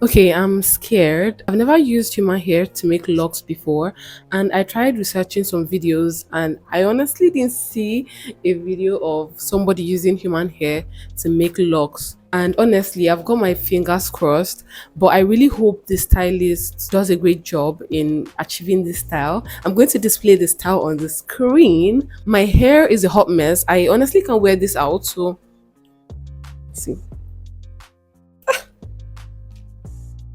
Okay, I'm scared. I've never used human hair to make locks before, and I tried researching some videos, and I honestly didn't see a video of somebody using human hair to make locks. And honestly, I've got my fingers crossed, but I really hope the stylist does a great job in achieving this style. I'm going to display the style on the screen. My hair is a hot mess. I honestly can't wear this out, so see.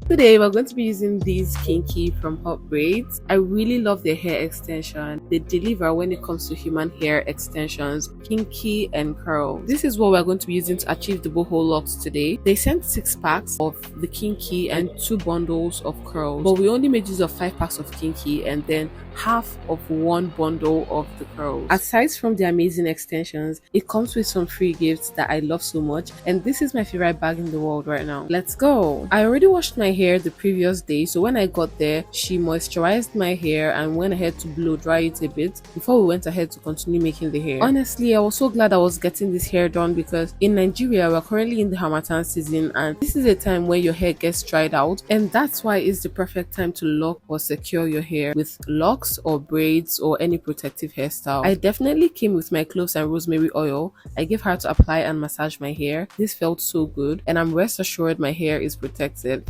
Today we're going to be using these kinky from Hotbraids. I really love their hair extension. They deliver when it comes to human hair extensions, kinky and curl. This is what we're going to be using to achieve the boho locks today. They sent 6 packs of the kinky and 2 bundles of curls, but we only made use of 5 packs of kinky and then half of 1 bundle of the curls. Aside from the amazing extensions, it comes with some free gifts that I love so much, and this is my favorite bag in the world right now. Let's go. I already washed my hair the previous day, so when I got there, she moisturized my hair and went ahead to blow dry it a bit before we went ahead to continue making the hair. Honestly, I was so glad I was getting this hair done because in Nigeria we're currently in the Harmattan season, and this is a time where your hair gets dried out, and that's why it's the perfect time to lock or secure your hair with locks or braids or any protective hairstyle. I definitely came with my cloves and rosemary oil. I gave her to apply and massage my hair. This felt so good, and I'm rest assured my hair is protected.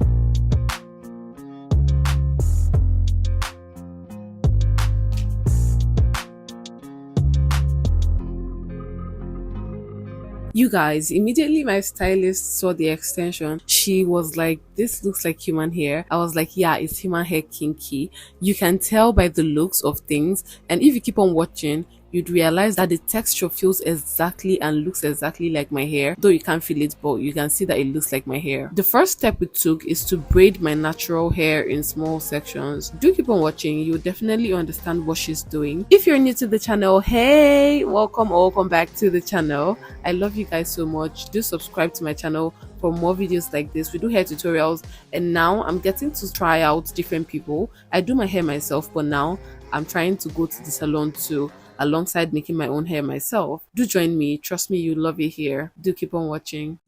You guys, immediately my stylist saw the extension. She was like, this looks like human hair. I was like, yeah, it's human hair kinky. You can tell by the looks of things, and if you keep on watching, you'd realize that the texture feels exactly and looks exactly like my hair, though you can't feel it, but you can see that it looks like my hair. The first step we took is to braid my natural hair in small sections. Do keep on watching, you'll definitely understand what she's doing. If you're new to the channel, hey, welcome or welcome back to the channel. I love you guys so much. Do subscribe to my channel for more videos like this. We do hair tutorials, and now I'm getting to try out different people. I do my hair myself, but now I'm trying to go to the salon too, alongside making my own hair myself. Do join me. Trust me, you love it here. Do keep on watching.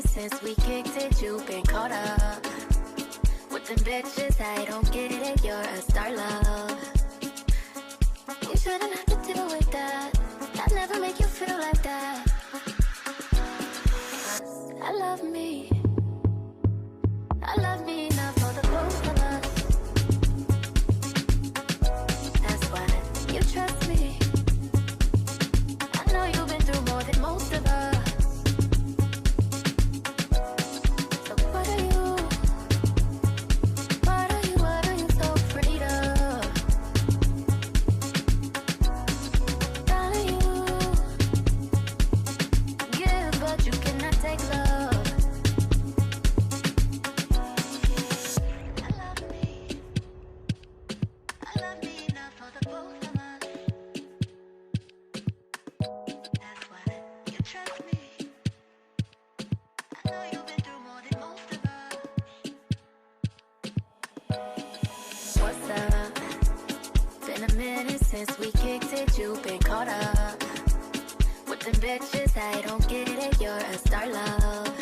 Since we kicked it, you've been caught up with them bitches. I don't get it, you're a star, love. You shouldn't have to deal with that. I'd never make you feel like that. I love me. I love me enough for the both of us. That's why you trust me. I know you've been through more than most of us. Since we kicked it, you've been caught up with them bitches. I don't get it, you're a star, love.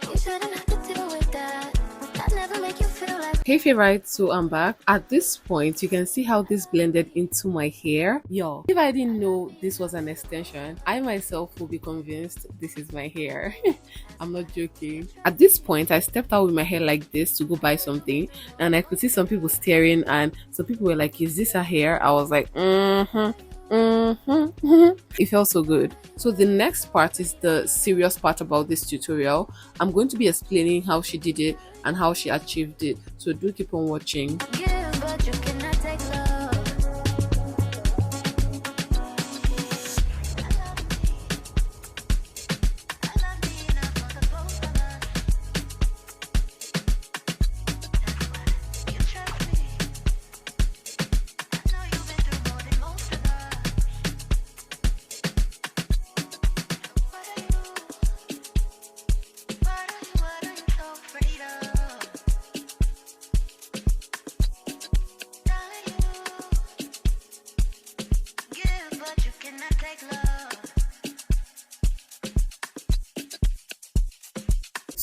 You shouldn't have to deal with that. I'd never make you feel like. Hey favorites, so I'm back. At this point, you can see how this blended into my hair. Yo, if I didn't know this was an extension, I myself will be convinced this is my hair. I'm not joking. At this point, I stepped out with my hair like this to go buy something, and I could see some people staring, and some people were like, is this her hair? I was like, It felt so good. So the next part is the serious part about this tutorial. I'm going to be explaining how she did it and how she achieved it, so do keep on watching. Yeah, but you cannot take love.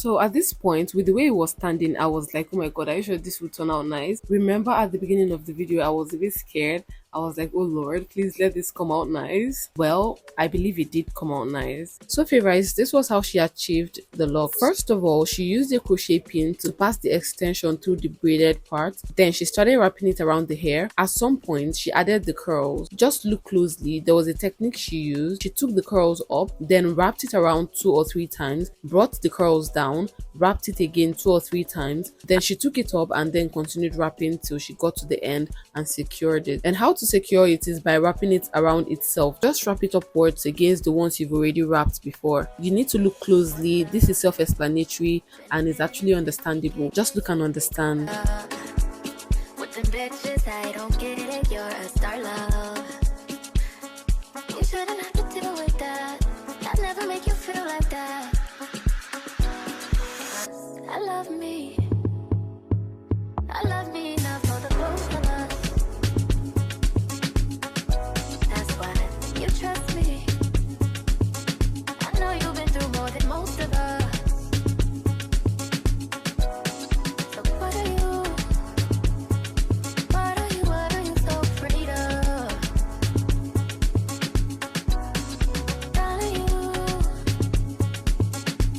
So at this point, with the way it was standing, I was like, oh my god, are you sure this will turn out nice? Remember at the beginning of the video, I was a bit scared. I was like, oh lord, please let this come out nice. Well, I believe it did come out nice. So favorites, this was how she achieved the look. First of all, she used a crochet pin to pass the extension through the braided part. Then she started wrapping it around the hair. At some point, she added the curls. Just look closely, there was a technique she used. She took the curls up, then wrapped it around 2 or 3 times, brought the curls down, wrapped it again 2 or 3 times. Then she took it up and then continued wrapping till she got to the end and secured it. And how to secure it is by wrapping it around itself. Just wrap it upwards against the ones you've already wrapped before. You need to look closely. This is self-explanatory and is actually understandable. Just look and understand. With them bitches, I don't get it, you're a star love. You shouldn't have to deal with that. I'd never make you feel like that. I love me. I love me enough for the both of us. That's why you trust me. I know you've been through more than most of us. So what are you? What are you so afraid of? Darling,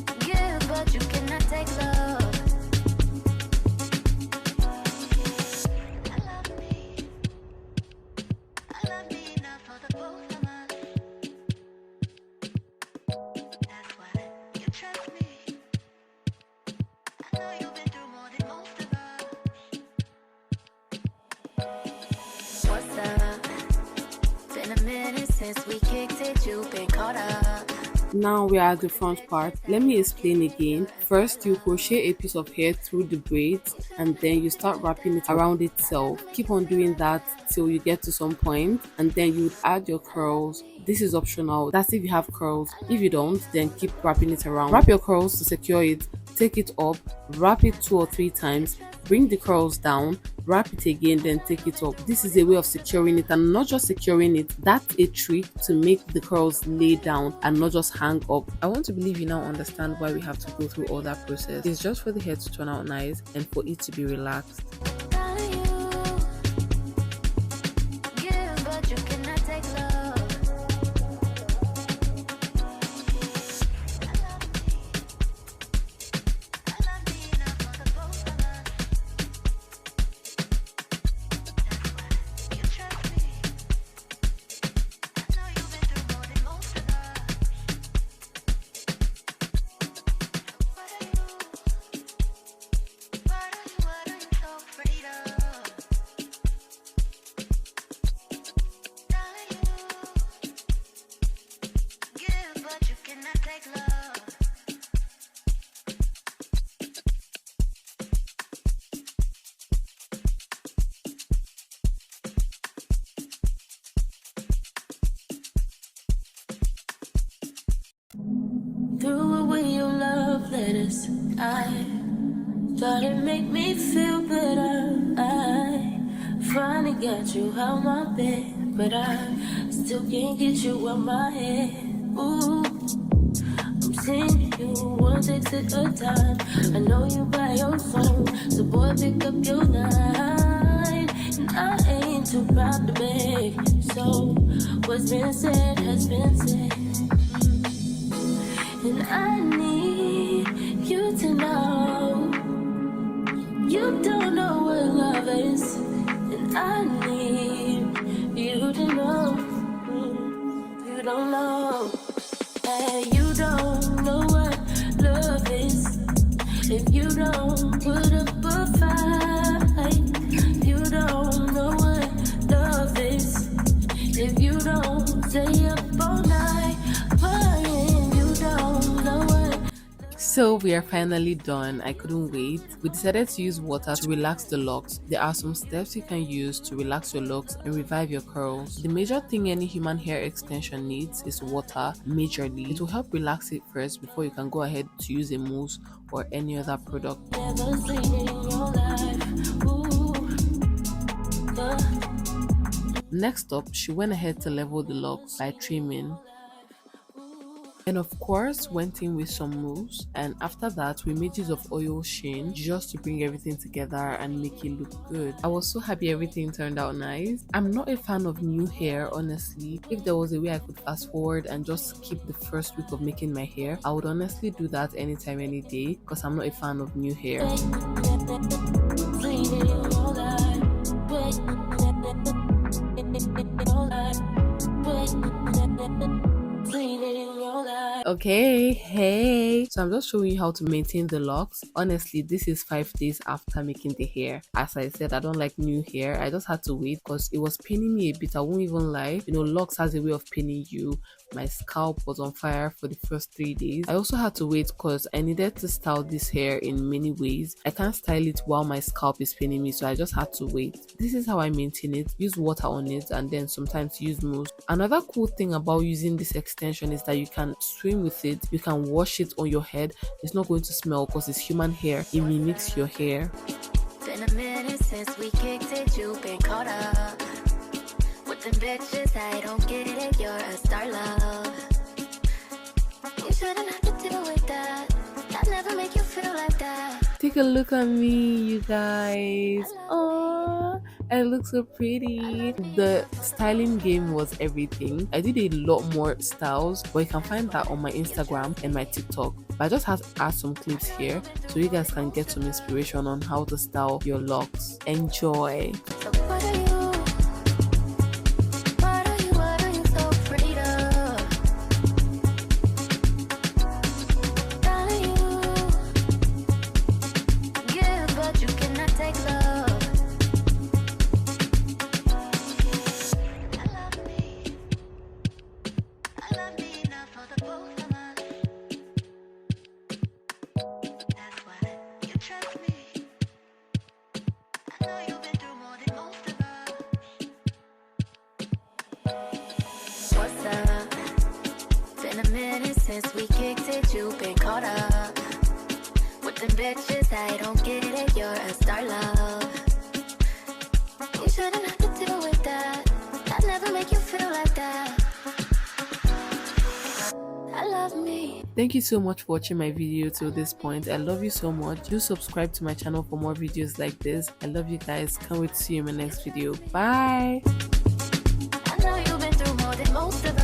you give, but you cannot take love. Since we kicked it, you've been caught up. Now we are at the front part. Let me explain again. First, you crochet a piece of hair through the braids and then you start wrapping it around itself. Keep on doing that till you get to some point and then you would add your curls. This is optional. That's if you have curls. If you don't, then keep wrapping it around. Wrap your curls to secure it. Take it up, wrap it 2 or 3 times, bring the curls down, wrap it again, then take it up. This is a way of securing it, and not just securing it, that's a trick to make the curls lay down and not just hang up. I want to believe you now understand why we have to go through all that process. It's just for the hair to turn out nice and for it to be relaxed. Threw away your love letters. I thought it made me feel better. I finally got you out my bed, but I still can't get you out my head. Ooh, I'm seeing you one text at a time. I know you by your phone, so boy pick up your line. And I ain't too proud to beg, so what's been said has been said. And I need you to know you don't know what love is. And I need you to know you don't know. And you don't know what love is if you don't put up a fight. You don't know what love is if you don't stay up all night crying. So we are finally done. I couldn't wait. We decided to use water to relax the locks. There are some steps you can use to relax your locks and revive your curls. The major thing any human hair extension needs is water, majorly. It will help relax it first before you can go ahead to use a mousse or any other product. Next up, she went ahead to level the locks by trimming. And of course went in with some mousse, and after that we made use of oil sheen just to bring everything together and make it look good. I was so happy everything turned out nice. I'm not a fan of new hair, honestly. If there was a way I could fast forward and just skip the first week of making my hair, I would honestly do that anytime, any day, because I'm not a fan of new hair. Okay, hey, so I'm just showing you how to maintain the locks. Honestly, this is 5 days after making the hair. As I said, I don't like new hair. I just had to wait because it was paining me a bit. I won't even lie. You know, locks has a way of paining you. My scalp was on fire for the first 3 days. I also had to wait because I needed to style this hair in many ways. I can't style it while my scalp is paining me, so I just had to wait. This is how I maintain it. Use water on it and then sometimes use mousse. Another cool thing about using this extension is that you can swim with it. You can wash it on your head. It's not going to smell because it's human hair. It mimics your hair. Been a minute since we kicked it, you've been caught up with them bitches. I don't get it, you're a star, love. You shouldn't have to deal with that. I'd never make you feel like that. Take a look at me, you guys. Oh, I look so pretty. The styling game was everything. I did a lot more styles, but you can find that on my Instagram and my TikTok. But I just had to add some clips here so you guys can get some inspiration on how to style your locks. Enjoy. So what are you? What are you so afraid of? Darling, you give, but you cannot take love. I love me enough for the both of us. That's why you trust me. I know you've been through more than most of us. What's up? Been a minute since we kicked it, you've been caught up with them bitches. I don't get it, you're a star, love. You shouldn't have to deal with that. I'd never make you feel like that. I love me. Thank you so much for watching my video till this point. I love you so much. Do subscribe to my channel for more videos like this. I love you guys. Can't wait to see you in my next video. Bye. I know you've been through more than most of us.